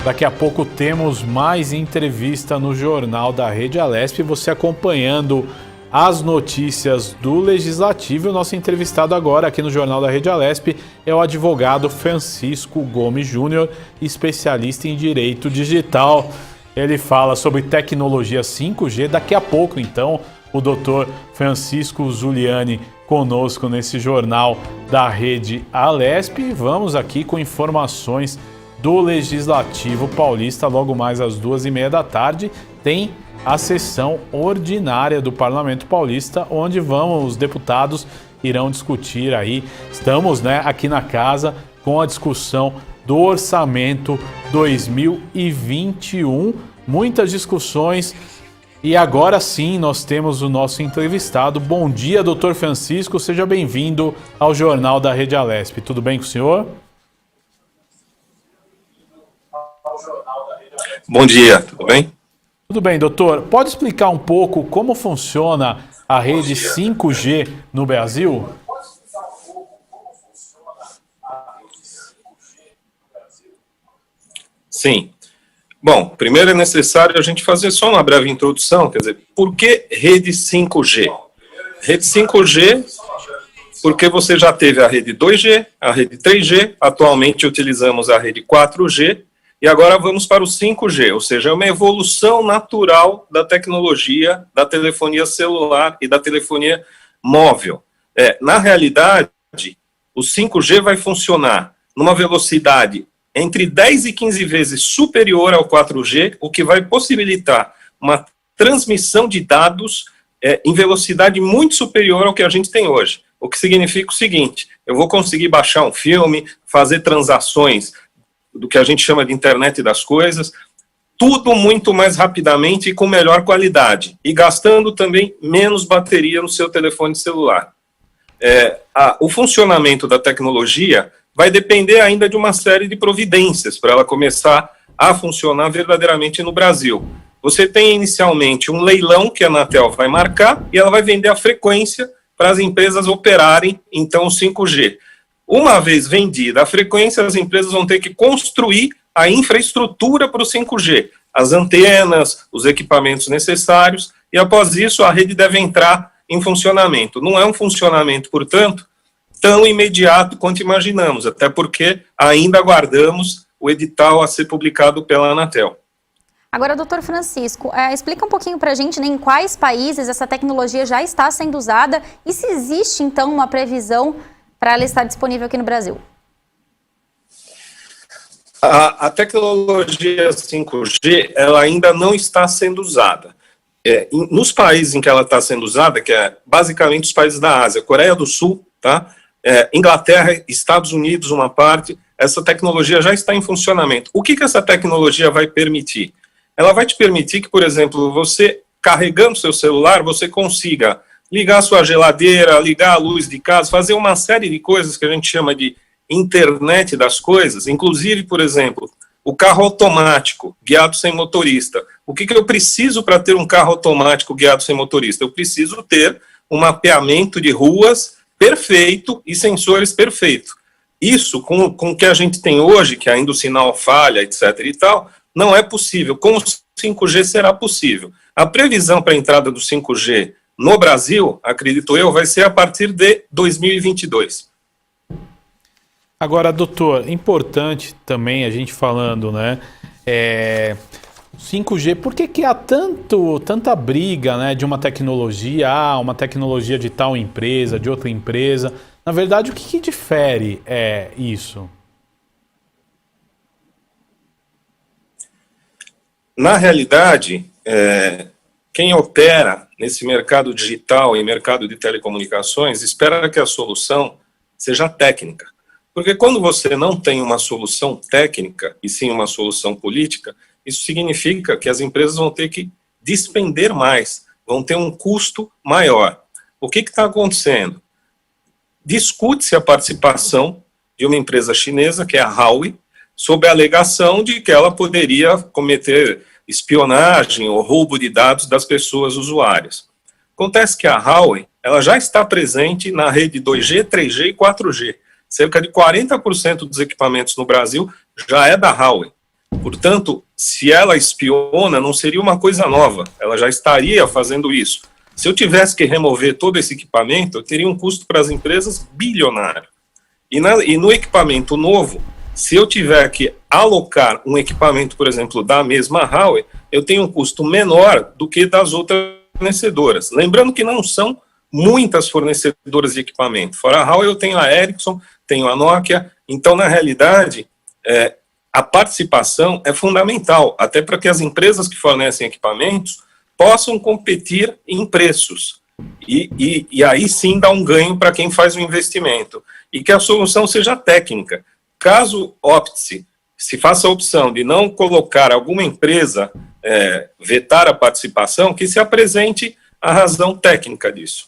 Daqui a pouco temos mais entrevista no Jornal da Rede Alesp, você acompanhando as notícias do Legislativo. O nosso entrevistado agora aqui no Jornal da Rede Alesp é o advogado Francisco Gomes Júnior, especialista em Direito Digital. Ele fala sobre tecnologia 5G. Daqui a pouco, então, o doutor Francisco Zuliani conosco nesse Jornal da Rede Alesp. Vamos aqui com informações do Legislativo Paulista. Logo mais às 14h30 tem a sessão ordinária do Parlamento Paulista, onde os deputados irão discutir aí. Estamos, aqui na casa com a discussão do Orçamento 2021. Muitas discussões. E agora sim, nós temos o nosso entrevistado. Bom dia, doutor Francisco. Seja bem-vindo ao Jornal da Rede Alesp. Tudo bem com o senhor? Bom dia, tudo bem? Tudo bem, doutor. Pode explicar um pouco como funciona a rede 5G no Brasil? Sim. Bom, primeiro é necessário a gente fazer só uma breve introdução, quer dizer, por que rede 5G? Rede 5G, porque você já teve a rede 2G, a rede 3G, atualmente utilizamos a rede 4G, e agora vamos para o 5G, ou seja, é uma evolução natural da tecnologia da telefonia celular e da telefonia móvel. Na realidade, o 5G vai funcionar numa velocidade entre 10 e 15 vezes superior ao 4G, o que vai possibilitar uma transmissão de dados em velocidade muito superior ao que a gente tem hoje. O que significa o seguinte: eu vou conseguir baixar um filme, fazer transações do que a gente chama de internet das coisas, tudo muito mais rapidamente e com melhor qualidade, e gastando também menos bateria no seu telefone celular. O funcionamento da tecnologia vai depender ainda de uma série de providências para ela começar a funcionar verdadeiramente no Brasil. Você tem inicialmente um leilão que a Anatel vai marcar e ela vai vender a frequência para as empresas operarem, então, o 5G. Uma vez vendida a frequência, as empresas vão ter que construir a infraestrutura para o 5G, as antenas, os equipamentos necessários, e após isso a rede deve entrar em funcionamento. Não é um funcionamento, portanto, tão imediato quanto imaginamos, até porque ainda aguardamos o edital a ser publicado pela Anatel. Agora, doutor Francisco, explica um pouquinho para a gente em quais países essa tecnologia já está sendo usada e se existe, então, uma previsão para ela estar disponível aqui no Brasil. A tecnologia 5G ela ainda não está sendo usada. Nos países em que ela está sendo usada, que é basicamente os países da Ásia, Coreia do Sul, tá? Inglaterra, Estados Unidos, uma parte, essa tecnologia já está em funcionamento. O que essa tecnologia vai permitir? Ela vai te permitir que, por exemplo, você carregando seu celular, você consiga ligar sua geladeira, ligar a luz de casa, fazer uma série de coisas que a gente chama de internet das coisas, inclusive, por exemplo, o carro automático guiado sem motorista. O que eu preciso para ter um carro automático guiado sem motorista? Eu preciso ter um mapeamento de ruas perfeito e sensores perfeitos. Isso, com o que a gente tem hoje, que ainda o sinal falha, etc. e tal, não é possível. Com o 5G será possível. A previsão para a entrada do 5G no Brasil, acredito eu, vai ser a partir de 2022. Agora, doutor, importante também a gente falando, 5G, por que há tanta briga, de uma tecnologia, uma tecnologia de tal empresa, de outra empresa? Na verdade, o que difere isso? Na realidade, quem opera nesse mercado digital e mercado de telecomunicações espera que a solução seja técnica. Porque quando você não tem uma solução técnica, e sim uma solução política, isso significa que as empresas vão ter que despender mais, vão ter um custo maior. O que está acontecendo? Discute-se a participação de uma empresa chinesa, que é a Huawei, sob a alegação de que ela poderia cometer espionagem ou roubo de dados das pessoas usuárias. Acontece que a Huawei ela já está presente na rede 2G, 3G e 4G. Cerca de 40% dos equipamentos no Brasil já é da Huawei. Portanto, se ela espiona, não seria uma coisa nova, ela já estaria fazendo isso. Se eu tivesse que remover todo esse equipamento, eu teria um custo para as empresas bilionário. E no equipamento novo, se eu tiver que alocar um equipamento, por exemplo, da mesma Huawei, eu tenho um custo menor do que das outras fornecedoras. Lembrando que não são muitas fornecedoras de equipamento. Fora a Huawei, eu tenho a Ericsson, tenho a Nokia. Então, na realidade, a participação é fundamental, até para que as empresas que fornecem equipamentos possam competir em preços. E aí sim dá um ganho para quem faz o investimento. E que a solução seja técnica. Caso opte-se, se faça a opção de não colocar alguma empresa, vetar a participação, que se apresente a razão técnica disso.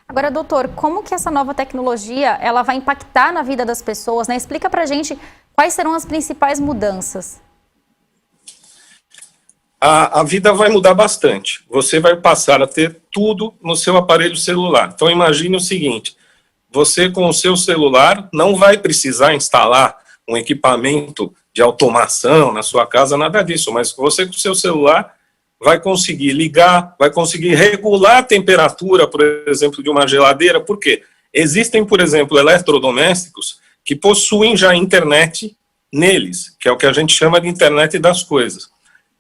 Agora, doutor, como que essa nova tecnologia ela vai impactar na vida das pessoas, né? Explica pra gente quais serão as principais mudanças. A vida vai mudar bastante. Você vai passar a ter tudo no seu aparelho celular. Então, imagine o seguinte, você com o seu celular não vai precisar instalar um equipamento de automação na sua casa, nada disso, mas você com o seu celular vai conseguir ligar, vai conseguir regular a temperatura, por exemplo, de uma geladeira. Por quê? Existem, por exemplo, eletrodomésticos que possuem já internet neles, que é o que a gente chama de internet das coisas.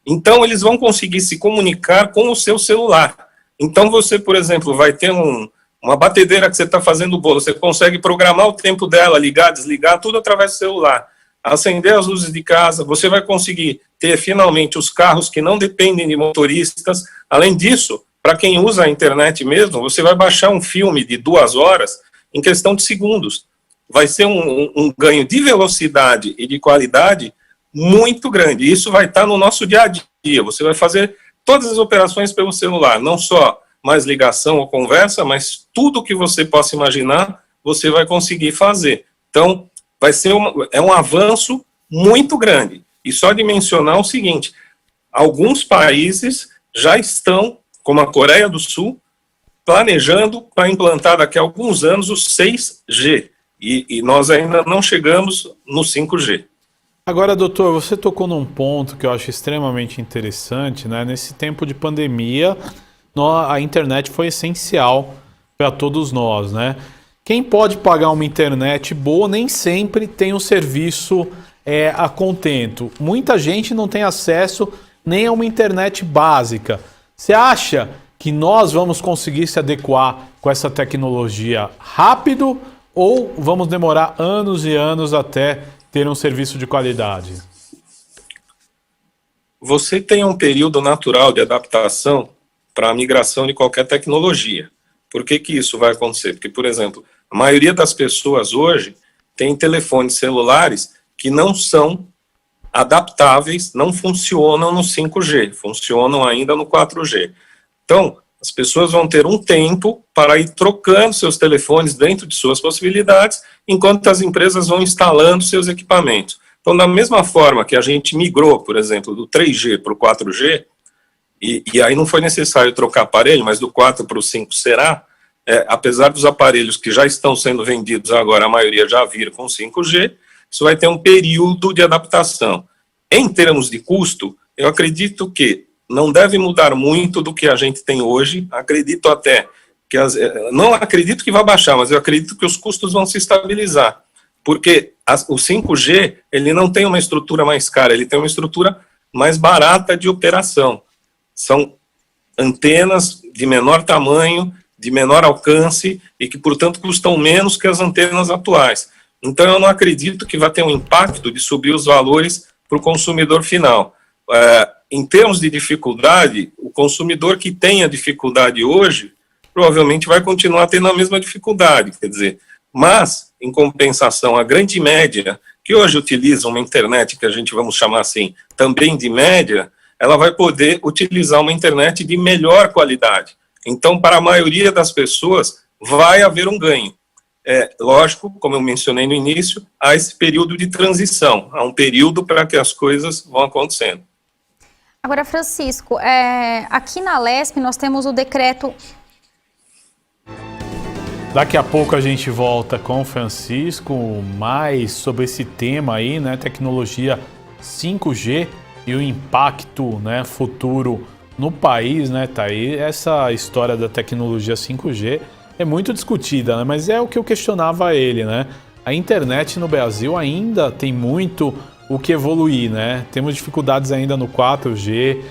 Então, eles vão conseguir se comunicar com o seu celular. Então, você, por exemplo, vai ter uma batedeira que você está fazendo bolo, você consegue programar o tempo dela, ligar, desligar, tudo através do celular. Acender as luzes de casa, você vai conseguir ter finalmente os carros que não dependem de motoristas. Além disso, para quem usa a internet mesmo, você vai baixar um filme de 2 horas em questão de segundos. Vai ser um ganho de velocidade e de qualidade muito grande. Isso vai estar no nosso dia a dia. Você vai fazer todas as operações pelo celular, não só mais ligação ou conversa, mas tudo que você possa imaginar, você vai conseguir fazer. Então, vai ser um avanço muito grande. E só de mencionar o seguinte, alguns países já estão, como a Coreia do Sul, planejando para implantar daqui a alguns anos o 6G. E nós ainda não chegamos no 5G. Agora, doutor, você tocou num ponto que eu acho extremamente interessante, né? Nesse tempo de pandemia, a internet foi essencial para todos nós, né? Quem pode pagar uma internet boa nem sempre tem um serviço a contento. Muita gente não tem acesso nem a uma internet básica. Você acha que nós vamos conseguir se adequar com essa tecnologia rápido ou vamos demorar anos e anos até ter um serviço de qualidade? Você tem um período natural de adaptação para a migração de qualquer tecnologia. Por que isso vai acontecer? Porque, por exemplo, a maioria das pessoas hoje tem telefones celulares que não são adaptáveis, não funcionam no 5G, funcionam ainda no 4G. Então, as pessoas vão ter um tempo para ir trocando seus telefones dentro de suas possibilidades, enquanto as empresas vão instalando seus equipamentos. Então, da mesma forma que a gente migrou, por exemplo, do 3G para o 4G, e aí não foi necessário trocar aparelho, mas do 4 para o 5 será, apesar dos aparelhos que já estão sendo vendidos agora, a maioria já viram com 5G, isso vai ter um período de adaptação. Em termos de custo, eu acredito que não deve mudar muito do que a gente tem hoje, acredito até que, não acredito que vai baixar, mas eu acredito que os custos vão se estabilizar, porque o 5G, ele não tem uma estrutura mais cara, ele tem uma estrutura mais barata de operação. São antenas de menor tamanho, de menor alcance e que, portanto, custam menos que as antenas atuais. Então, eu não acredito que vai ter um impacto de subir os valores para o consumidor final. Em termos de dificuldade, o consumidor que tenha dificuldade hoje, provavelmente vai continuar tendo a mesma dificuldade, quer dizer, mas, em compensação, a grande média, que hoje utiliza uma internet que a gente vamos chamar assim, também de média, ela vai poder utilizar uma internet de melhor qualidade. Então, para a maioria das pessoas, vai haver um ganho. Lógico, como eu mencionei no início, há esse período de transição, há um período para que as coisas vão acontecendo. Agora, Francisco, aqui na Alesp nós temos o decreto... Daqui a pouco a gente volta com o Francisco, mais sobre esse tema aí, né? Tecnologia 5G e o impacto, né, futuro no país, né, tá aí. Essa história da tecnologia 5G é muito discutida, né, mas é o que eu questionava a ele, né? A internet no Brasil ainda tem muito o que evoluir, né? Temos dificuldades ainda no 4G,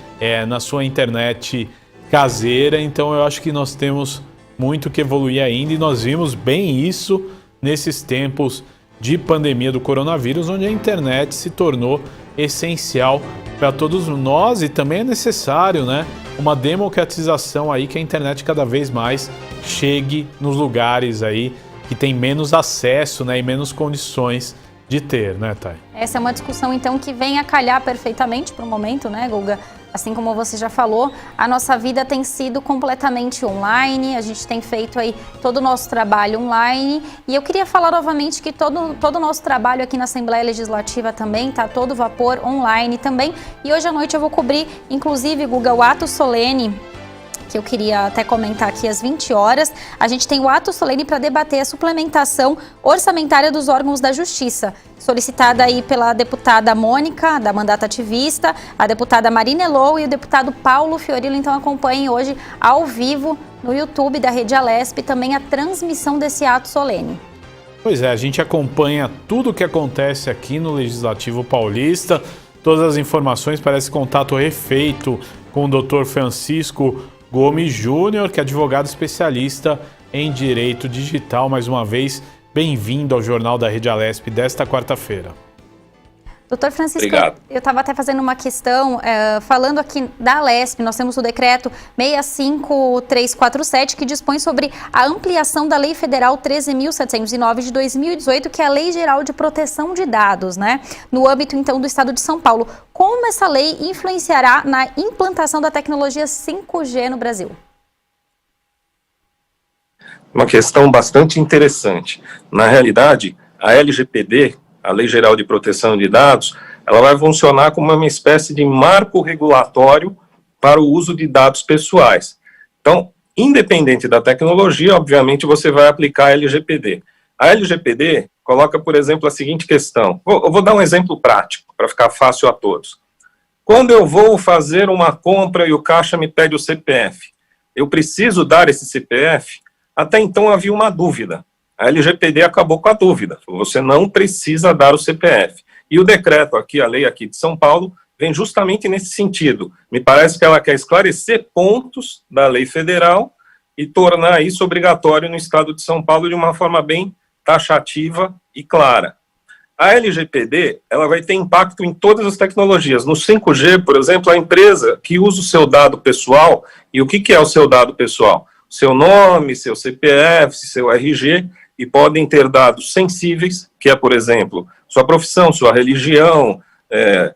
na sua internet caseira, então eu acho que nós temos muito que evoluir ainda e nós vimos bem isso nesses tempos de pandemia do coronavírus, onde a internet se tornou essencial para todos nós e também é necessário, né, uma democratização aí, que a internet cada vez mais chegue nos lugares aí que tem menos acesso, né, e menos condições de ter, né, Thay? Essa é uma discussão, então, que vem a calhar perfeitamente para o momento, né, Guga? Assim como você já falou, a nossa vida tem sido completamente online, a gente tem feito aí todo o nosso trabalho online. E eu queria falar novamente que todo o nosso trabalho aqui na Assembleia Legislativa também está todo vapor online também. E hoje à noite eu vou cobrir, inclusive, Guga, o ato solene, que eu queria até comentar aqui às 20 horas. A gente tem o ato solene para debater a suplementação orçamentária dos órgãos da Justiça, solicitada aí pela deputada Mônica, da Mandato Ativista, a deputada Marina Elou e o deputado Paulo Fiorilo. Então acompanhem hoje ao vivo no YouTube da Rede Alesp também a transmissão desse ato solene. Pois é, a gente acompanha tudo o que acontece aqui no Legislativo Paulista, todas as informações, parece contato refeito com o Dr. Francisco Gomes Júnior, que é advogado especialista em direito digital. Mais uma vez, bem-vindo ao Jornal da Rede Alesp desta quarta-feira. Doutor Francisco, obrigado. Eu estava até fazendo uma questão, falando aqui da Alesp, nós temos o decreto 65347, que dispõe sobre a ampliação da Lei Federal 13.709 de 2018, que é a Lei Geral de Proteção de Dados, né? No âmbito, então, do Estado de São Paulo. Como essa lei influenciará na implantação da tecnologia 5G no Brasil? Uma questão bastante interessante. Na realidade, a LGPD, a Lei Geral de Proteção de Dados, ela vai funcionar como uma espécie de marco regulatório para o uso de dados pessoais. Então, independente da tecnologia, obviamente você vai aplicar a LGPD. A LGPD coloca, por exemplo, a seguinte questão. Eu vou dar um exemplo prático, para ficar fácil a todos. Quando eu vou fazer uma compra e o caixa me pede o CPF, eu preciso dar esse CPF? Até então havia uma dúvida. A LGPD acabou com a dúvida. Você não precisa dar o CPF. E o decreto aqui, a lei aqui de São Paulo, vem justamente nesse sentido. Me parece que ela quer esclarecer pontos da lei federal e tornar isso obrigatório no estado de São Paulo de uma forma bem taxativa e clara. A LGPD, ela vai ter impacto em todas as tecnologias. No 5G, por exemplo, a empresa que usa o seu dado pessoal, e o que é o seu dado pessoal? Seu nome, seu CPF, seu RG, e podem ter dados sensíveis, que é, por exemplo, sua profissão, sua religião,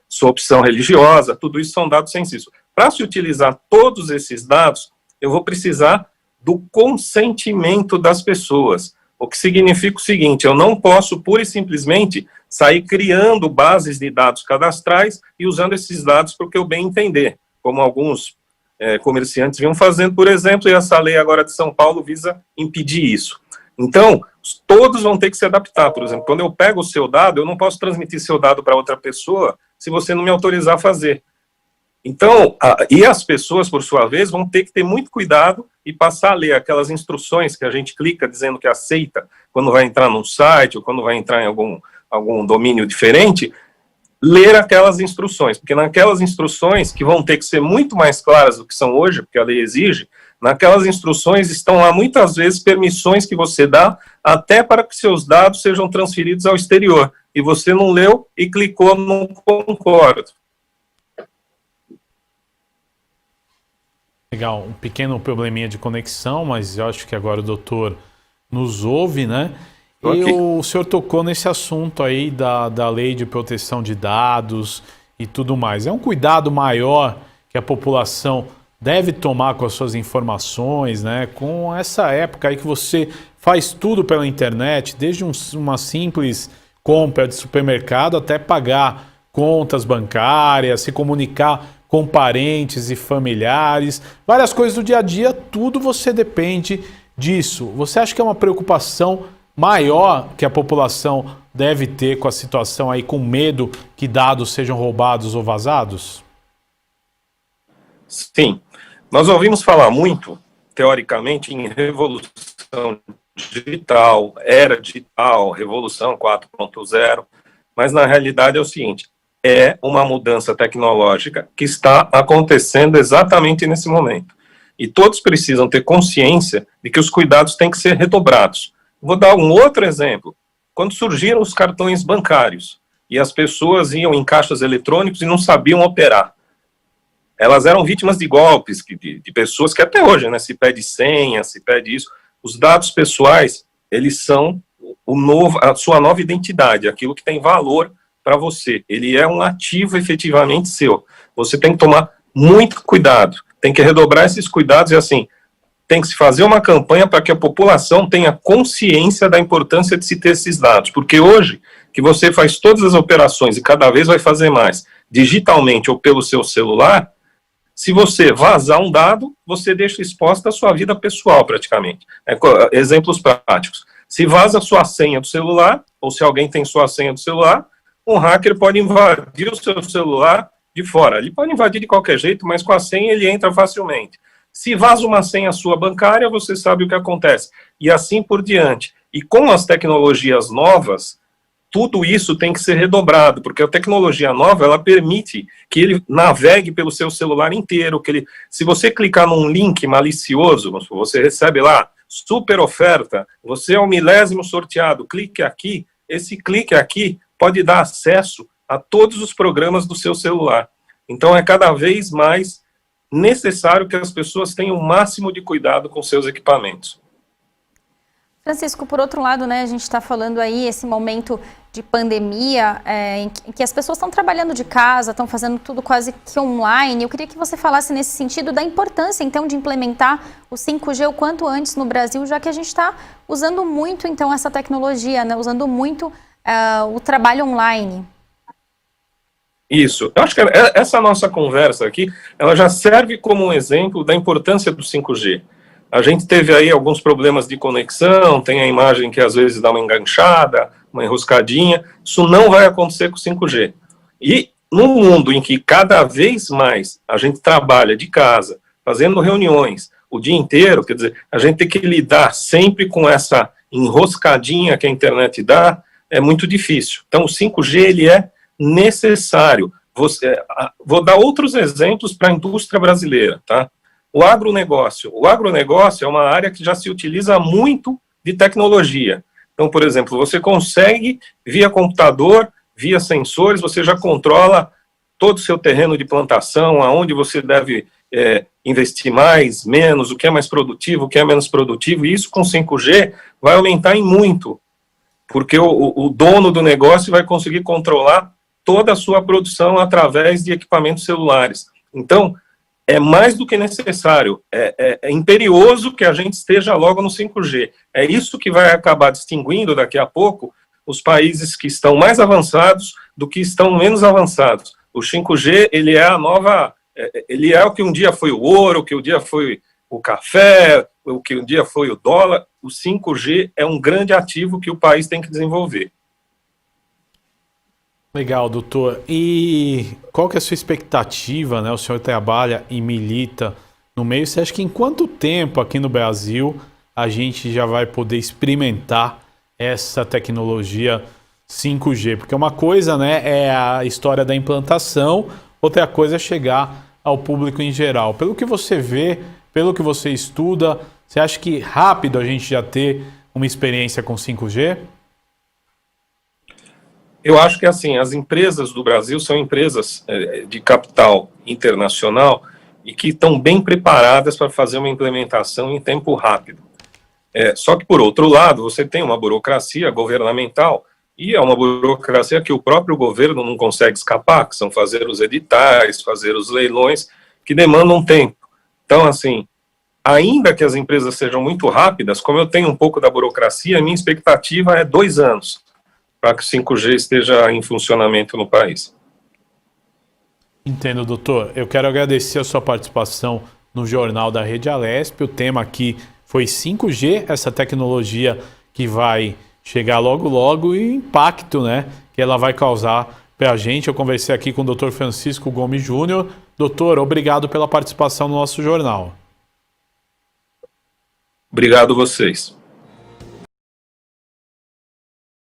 sua opção religiosa, tudo isso são dados sensíveis. Para se utilizar todos esses dados, eu vou precisar do consentimento das pessoas, o que significa o seguinte: eu não posso pura e simplesmente sair criando bases de dados cadastrais e usando esses dados para o que eu bem entender, como alguns comerciantes vinham fazendo, por exemplo, e essa lei agora de São Paulo visa impedir isso. Então, todos vão ter que se adaptar. Por exemplo, quando eu pego o seu dado, eu não posso transmitir seu dado para outra pessoa se você não me autorizar a fazer. Então, e as pessoas, por sua vez, vão ter que ter muito cuidado e passar a ler aquelas instruções que a gente clica dizendo que aceita quando vai entrar num site ou quando vai entrar em algum domínio diferente, ler aquelas instruções, porque naquelas instruções, que vão ter que ser muito mais claras do que são hoje, porque a lei exige, naquelas instruções estão lá muitas vezes permissões que você dá até para que seus dados sejam transferidos ao exterior, e você não leu e clicou no concordo. Legal, um pequeno probleminha de conexão, mas eu acho que agora o doutor nos ouve, né? E o senhor tocou nesse assunto aí da lei de proteção de dados e tudo mais. É um cuidado maior que a população deve tomar com as suas informações, né? Com essa época aí que você faz tudo pela internet, desde uma simples compra de supermercado até pagar contas bancárias, se comunicar com parentes e familiares, várias coisas do dia a dia, tudo você depende disso. Você acha que é uma preocupação maior que a população deve ter com a situação aí, com medo que dados sejam roubados ou vazados? Sim. Nós ouvimos falar muito, teoricamente, em revolução digital, era digital, revolução 4.0, mas na realidade é o seguinte, é uma mudança tecnológica que está acontecendo exatamente nesse momento. E todos precisam ter consciência de que os cuidados têm que ser redobrados. Vou dar um outro exemplo. Quando surgiram os cartões bancários e as pessoas iam em caixas eletrônicos e não sabiam operar, elas eram vítimas de golpes, de pessoas que até hoje, né, se pede senha, se pede isso. Os dados pessoais, eles são a sua nova identidade, aquilo que tem valor para você. Ele é um ativo efetivamente seu. Você tem que tomar muito cuidado, tem que redobrar esses cuidados e assim, tem que se fazer uma campanha para que a população tenha consciência da importância de se ter esses dados, porque hoje, que você faz todas as operações e cada vez vai fazer mais, digitalmente ou pelo seu celular, se você vazar um dado, você deixa exposta a sua vida pessoal, praticamente. Exemplos práticos. Se vaza a sua senha do celular, ou se alguém tem sua senha do celular, um hacker pode invadir o seu celular de fora. Ele pode invadir de qualquer jeito, mas com a senha ele entra facilmente. Se vaza uma senha sua bancária, você sabe o que acontece. E assim por diante. E com as tecnologias novas, tudo isso tem que ser redobrado, porque a tecnologia nova, ela permite que ele navegue pelo seu celular inteiro, se você clicar num link malicioso, você recebe lá, super oferta, você é o 1000º sorteado, clique aqui, esse clique aqui pode dar acesso a todos os programas do seu celular. Então é cada vez mais necessário que as pessoas tenham o máximo de cuidado com seus equipamentos. Francisco, por outro lado, né, a gente está falando aí esse momento de pandemia, em que as pessoas estão trabalhando de casa, estão fazendo tudo quase que online. Eu queria que você falasse nesse sentido da importância, então, de implementar o 5G o quanto antes no Brasil, já que a gente está usando muito, então, essa tecnologia, né, usando muito o trabalho online. Isso. Eu acho que essa nossa conversa aqui, ela já serve como um exemplo da importância do 5G. A gente teve aí alguns problemas de conexão, tem a imagem que às vezes dá uma enganchada, uma enroscadinha. Isso não vai acontecer com o 5G. E num mundo em que cada vez mais a gente trabalha de casa, fazendo reuniões o dia inteiro, quer dizer, a gente tem que lidar sempre com essa enroscadinha que a internet dá, é muito difícil. Então o 5G ele é necessário. Vou dar outros exemplos para a indústria brasileira, tá? O agronegócio é uma área que já se utiliza muito de tecnologia. Então, por exemplo, você consegue, via computador, via sensores, você já controla todo o seu terreno de plantação, aonde você deve investir mais, menos, o que é mais produtivo, o que é menos produtivo, e isso com 5G vai aumentar em muito, porque o dono do negócio vai conseguir controlar toda a sua produção através de equipamentos celulares. Então, é mais do que necessário, é imperioso que a gente esteja logo no 5G. É isso que vai acabar distinguindo daqui a pouco os países que estão mais avançados do que estão menos avançados. O 5G, ele é a nova, ele é o que um dia foi o ouro, o que um dia foi o café, o que um dia foi o dólar. O 5G é um grande ativo que o país tem que desenvolver. Legal, doutor. E qual que é a sua expectativa, né? O senhor trabalha e milita no meio. Você acha que em quanto tempo aqui no Brasil a gente já vai poder experimentar essa tecnologia 5G? Porque uma coisa, né, é a história da implantação, outra coisa é chegar ao público em geral. Pelo que você vê, pelo que você estuda, você acha que rápido a gente já ter uma experiência com 5G? Eu acho que, assim, as empresas do Brasil são empresas de capital internacional e que estão bem preparadas para fazer uma implementação em tempo rápido. Só que, por outro lado, você tem uma burocracia governamental e é uma burocracia que o próprio governo não consegue escapar, que são fazer os editais, fazer os leilões, que demandam tempo. Então, assim, ainda que as empresas sejam muito rápidas, como eu tenho um pouco da burocracia, a minha expectativa é 2 anos. Para que o 5G esteja em funcionamento no país. Entendo, doutor. Eu quero agradecer a sua participação no Jornal da Rede Alesp. O tema aqui foi 5G, essa tecnologia que vai chegar logo logo e o impacto, né, que ela vai causar para a gente. Eu conversei aqui com o Dr. Francisco Gomes Júnior. Doutor, obrigado pela participação no nosso jornal. Obrigado a vocês.